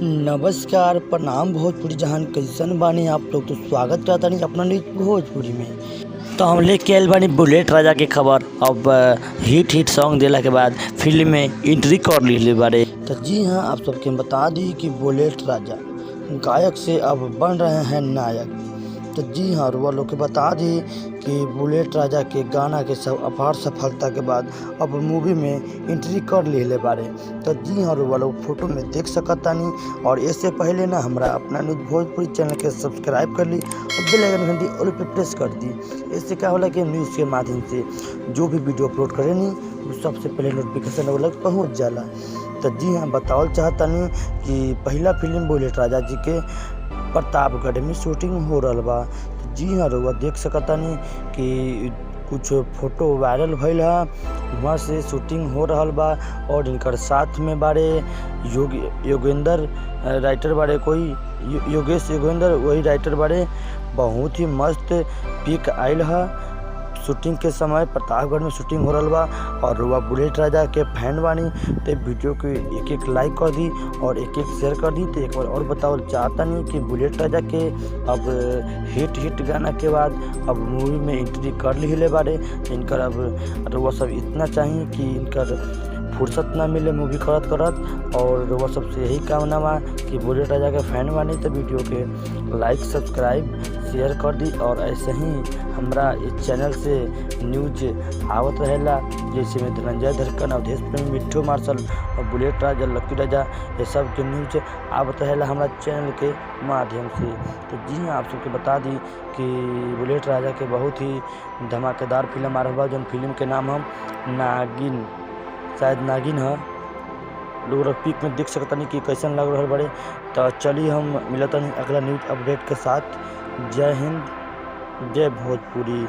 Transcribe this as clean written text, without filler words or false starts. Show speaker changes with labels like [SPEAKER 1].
[SPEAKER 1] नमस्कार, प्रणाम भोजपुरी जहान कैसन बानी आप लोग। तो स्वागत करता नहीं अपना न्यूज भोजपुरी में। तो हम लेके आयल बानी बुलेट राजा के खबर। अब हिट सॉन्ग देला के बाद फिल्म में एंट्री कर ली बारे। तो जी हाँ, आप सबके बता दी कि बुलेट राजा गायक से अब बन रहे हैं नायक। तो जी हाँ, रुआ लोग के बता दी कि बुलेट राजा के गाना के सब अपार सफलता के बाद अब मूवी में एंट्री कर ले बारे। तो जी हाँ, रुआ लोग फोटो में देख सकतानी। और इससे पहले ना हमरा अपना न्यूज भोजपुरी चैनल के सब्सक्राइब कर ली और बेल आइकन घंटी ऑल पे प्रेस कर दी। इससे क्या होला कि न्यूज़ के माध्यम से जो भी वीडियो अपलोड करे नी वो सबसे पहले नोटिफिकेशन वो लग पहुँच जाला। तो जी हाँ, बतावल चाहतानी कि पहला फिल्म बुलेट राजा जी के प्रतापगढ़ में शूटिंग हो रहा बा। तो जी हाँ, रुआ देख सकतानी कि कुछ फोटो वायरल भइल है, वहाँ से शूटिंग हो रहा बा। और इनकर साथ में बारे योगेंद्र राइटर बारे, कोई योगेश योगेंद्र वही राइटर बारे। बहुत ही मस्त पिक आयल है। शूटिंग के समय प्रतापगढ़ में शूटिंग हो रहा बा। और रुआ बुलेट राजा के फैन बानी तो वीडियो के एक लाइक कर दी और एक शेयर कर दी। तो एक बार और बताओ चाहता नहीं कि बुलेट राजा के अब हिट गाना के बाद अब मूवी में एंट्री कर ली बारे। तो इनकर अब रुआ सब इतना चाहिए कि इनकर फुर्सत ना मिले मूवी करत। और रुआ सबसे यही कामना बा कि बुलेट राजा के फैन बानी तो वीडियो के लाइक सब्सक्राइब शेयर कर दी। और ऐसे ही हमरा इस चैनल से न्यूज आवत रहेला, जैसे में धनंजय धड़कन, अवधेश प्रेमी, मिट्ठू मार्शल और बुलेट राजा, लक्की राजा, ये सब के न्यूज आवत रहेला हमारा चैनल के माध्यम से। तो जी हाँ, आप सबके बता दी कि बुलेट राजा के बहुत ही धमाकेदार फिल्म आ रहा बा। जौन फिल्म के नाम हम नागिन, शायद नागिन है। लोग पिक में देख सकता नहीं कि कैसन लग रहा बड़े। तो चलिए हम मिलता नहीं अगला न्यूज अपडेट के साथ। जय हिंद, जय भोजपुरी।